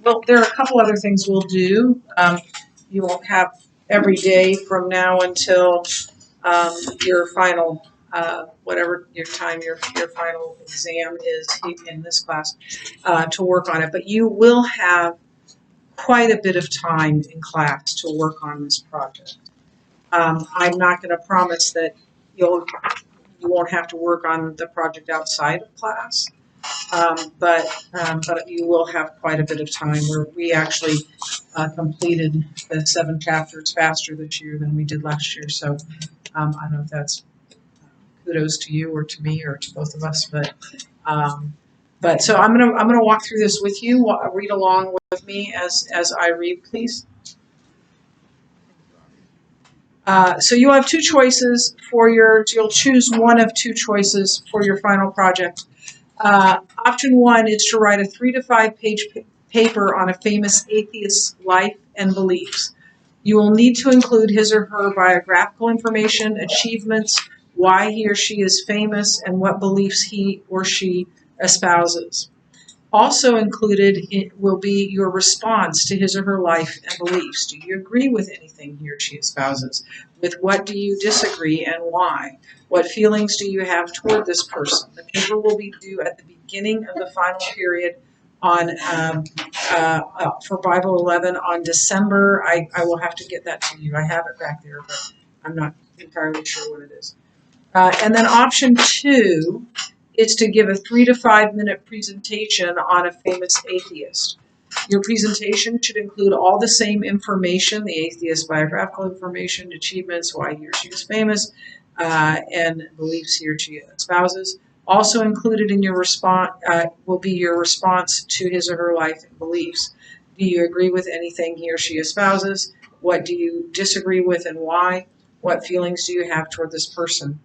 well, there are a couple other things we'll do. You won't have every day from now until your final, whatever your time your final exam is in this class, to work on it. But you will have quite a bit of time in class to work on this project. I'm not going to promise that you won't have to work on the project outside of class, but you will have quite a bit of time. Where we actually completed the 7 chapters faster this year than we did last year. So I don't know if that's kudos to you or to me or to both of us, but so I'm gonna walk through this with you. Read along with me as I read, please. So you have 2 choices for you'll choose one of 2 choices for your final project. Option 1 is to write a 3 to 5 page paper on a famous atheist's life and beliefs. You will need to include his or her biographical information, achievements, why he or she is famous, and what beliefs he or she espouses. Also included will be your response to his or her life and beliefs. Do you agree with anything he or she espouses? With what do you disagree and why? What feelings do you have toward this person? The paper will be due at the beginning of the final period on for Bible 11 on December. I will have to get that to you. I have it back there, but I'm not entirely sure what it is. And then option 2 is to give a 3 to 5 minute presentation on a famous atheist. Your presentation should include all the same information, the atheist biographical information, achievements, why he or she is famous, and beliefs he or she espouses. Also included in your response will be your response to his or her life and beliefs. Do you agree with anything he or she espouses? What do you disagree with and why? What feelings do you have toward this person?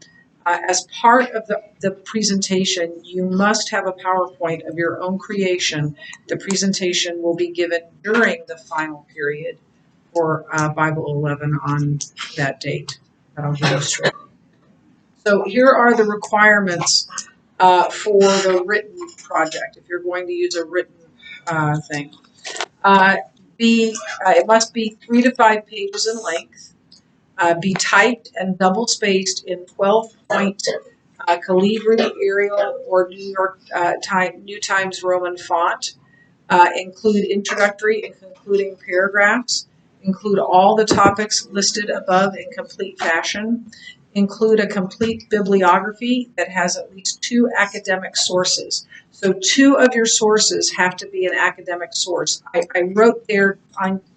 As part of the presentation, you must have a PowerPoint of your own creation. The presentation will be given during the final period for Bible 11 on that date. I'll give you straight. So here are the requirements for the written project, if you're going to use a written thing. It must be 3 to 5 pages in length. Be typed and double-spaced in 12-point Calibri, Arial, or New Times Roman font. Include introductory and concluding paragraphs. Include all the topics listed above in complete fashion. Include a complete bibliography that has at least 2 academic sources. So 2 of your sources have to be an academic source. I wrote there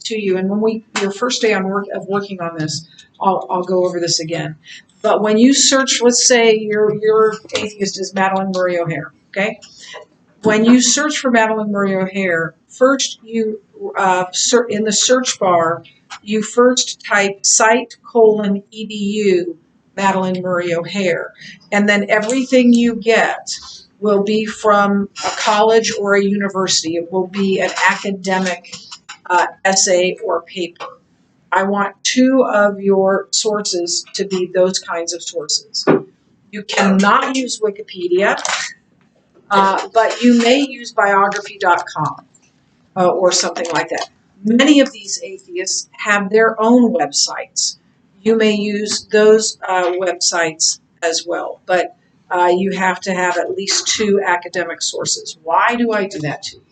to you, and when your first day of working on this, I'll go over this again. But when you search, let's say your atheist is Madalyn Murray O'Hair, okay? When you search for Madalyn Murray O'Hair, first you in the search bar, you first type site:/edu Madalyn Murray O'Hair, and then everything you get will be from a college or a university. It will be an academic essay or paper. I want 2 of your sources to be those kinds of sources. You cannot use Wikipedia, but you may use biography.com or something like that. Many of these atheists have their own websites. You may use those websites as well, but you have to have at least 2 academic sources. Why do I do that to you?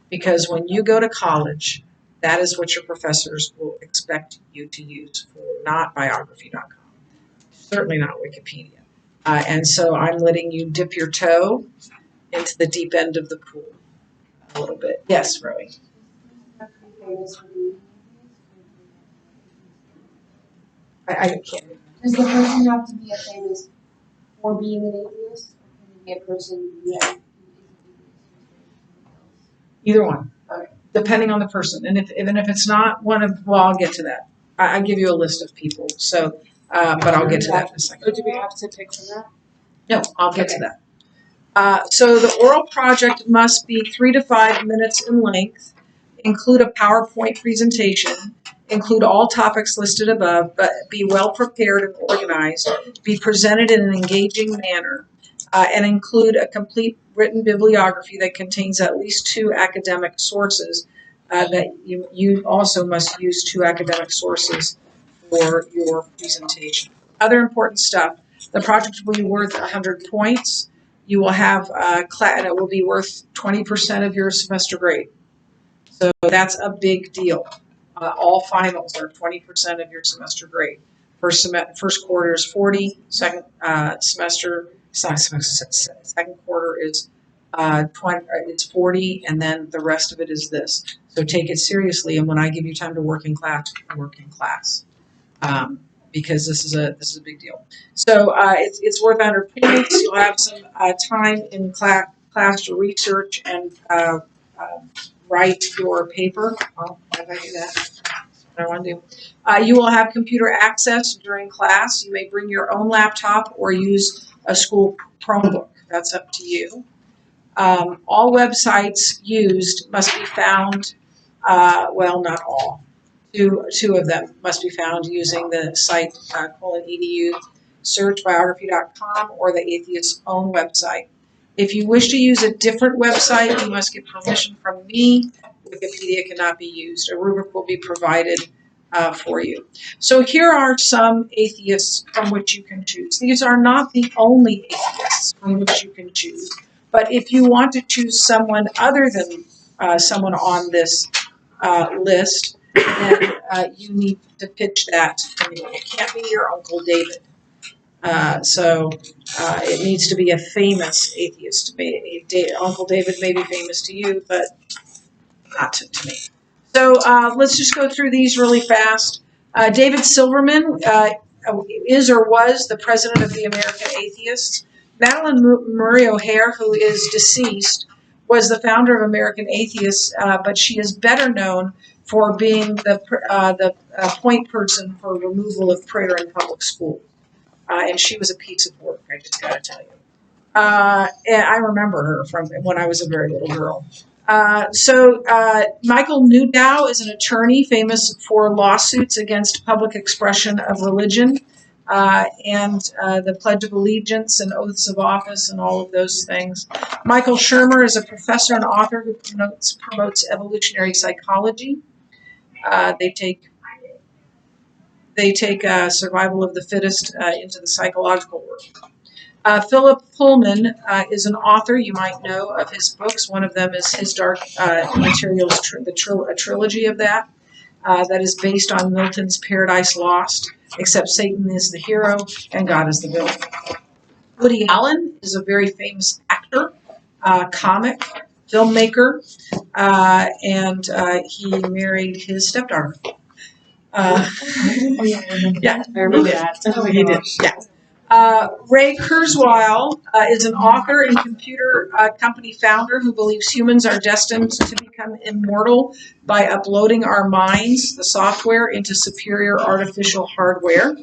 Because when you go to college, that is what your professors will expect you to use, not biography.com, certainly not Wikipedia. And so I'm letting you dip your toe into the deep end of the pool a little bit. Yes, Rowie? I can't. Does the person have to be a famous for being an atheist? Or can it be a person who is Either one. Okay. Depending on the person. And even if it's not one of, well, I'll get to that. I give you a list of people. So, but I'll get to that in a second. Or do we have to pick from that? No, I'll get to that. So the oral project must be 3 to 5 minutes in length, include a PowerPoint presentation, include all topics listed above, but be well prepared and organized, be presented in an engaging manner. and include a complete written bibliography that contains at least 2 academic sources. That you also must use 2 academic sources for your presentation. Other important stuff. The project will be worth 100 points. You will have and it will be worth 20% of your semester grade. So that's a big deal. All finals are 20% of your semester grade. First quarter is 40. Second quarter is 20. It's 40, and then the rest of it is this. So take it seriously. And when I give you time to work in class, work in class. Because this is a big deal. So it's worth 100 points. You'll have some time in class to research and write your paper. Oh, how did I do that? That's what I want to do. You will have computer access during class. You may bring your own laptop or use a school Chromebook. That's up to you. All websites used must be found. Well, not all. Two of them must be found using the site /edu searchbiography.com or the Atheist's own website. If you wish to use a different website, you must get permission from me. Wikipedia cannot be used. A rubric will be provided for you. So here are some atheists from which you can choose. These are not the only atheists from which you can choose, but if you want to choose someone other than someone on this list, then you need to pitch that to me. It can't be your Uncle David. So it needs to be a famous atheist. Uncle David may be famous to you, but not to me. So let's just go through these really fast. David Silverman is or was the president of the American Atheists. Madeline Murray O'Hair, who is deceased, was the founder of American Atheists, but she is better known for being the point person for removal of prayer in public school. And she was a piece of work, I just got to tell you. And I remember her from when I was a very little girl. Michael Newdow is an attorney famous for lawsuits against public expression of religion and the Pledge of Allegiance and oaths of office and all of those things. Michael Shermer is a professor and author who promotes evolutionary psychology. They take survival of the fittest into the psychological world. Philip Pullman is an author. You might know of his books. One of them is His Dark Materials, a trilogy of that is based on Milton's Paradise Lost, except Satan is the hero and God is the villain. Woody Allen is a very famous actor, comic, filmmaker, and he married his stepdaughter. Yeah, I remember that. Oh, he did. Yeah. Ray Kurzweil is an author and computer company founder who believes humans are destined to become immortal by uploading our minds, the software, into superior artificial hardware.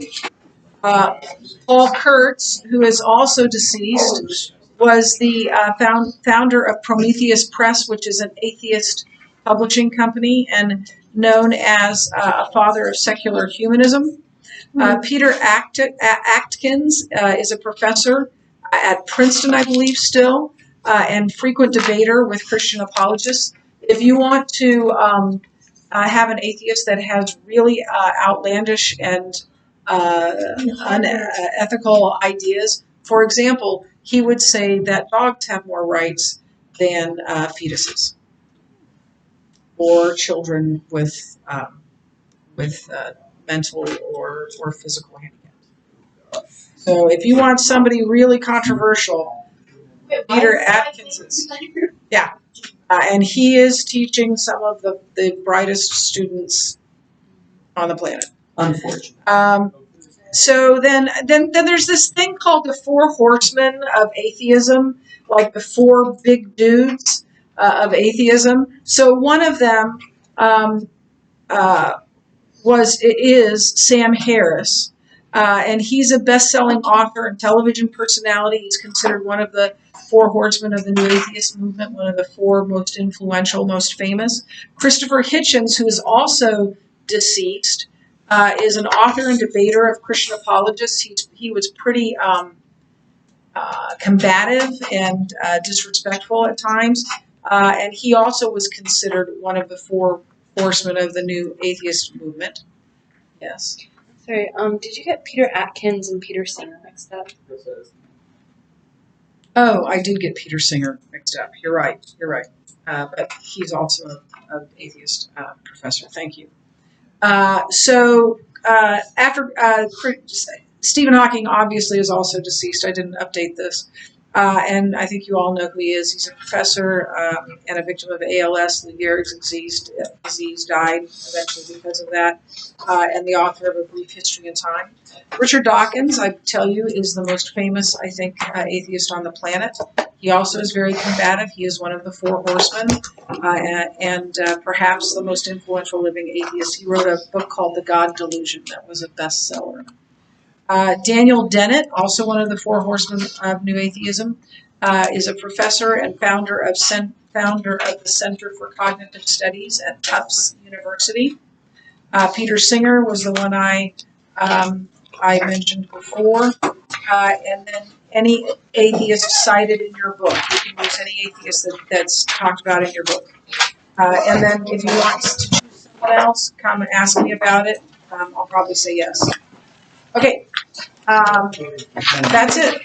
Paul Kurtz, who is also deceased, was the founder of Prometheus Press, which is an atheist publishing company and known as a father of secular humanism. Peter Atkins is a professor at Princeton, I believe, still, and frequent debater with Christian apologists. If you want to have an atheist that has really outlandish and unethical ideas, for example, he would say that dogs have more rights than fetuses or children with mental or physical handicaps. So if you want somebody really controversial, Peter Atkins is, yeah, and he is teaching some of the brightest students on the planet. Unfortunately. So then there's this thing called the Four Horsemen of Atheism, like the four big dudes of atheism. So one of them is Sam Harris, and he's a best-selling author and television personality. He's considered one of the four horsemen of the New Atheist movement, one of the four most influential, most famous. Christopher Hitchens, who is also deceased, is an author and debater of Christian apologists. He was pretty combative and disrespectful at times. And he also was considered one of the four horsemen of the new atheist movement. Yes. Sorry, did you get Peter Atkins and Peter Singer mixed up? Oh, I did get Peter Singer mixed up. You're right. But he's also an atheist professor. Thank you. After Stephen Hawking obviously is also deceased. I didn't update this. And I think you all know who he is. He's a professor and a victim of ALS. Lou Gehrig's disease, died eventually because of that, and the author of A Brief History in Time. Richard Dawkins, I tell you, is the most famous, I think, atheist on the planet. He also is very combative. He is one of the four horsemen and perhaps the most influential living atheist. He wrote a book called The God Delusion that was a bestseller. Daniel Dennett, also one of the four horsemen of New Atheism, is a professor and founder of the Center for Cognitive Studies at Tufts University. Peter Singer was the one I mentioned before, and then any atheist cited in your book. You can use any atheist that's talked about in your book. And then if you want to choose someone else, come and ask me about it. I'll probably say yes. Okay. That's it.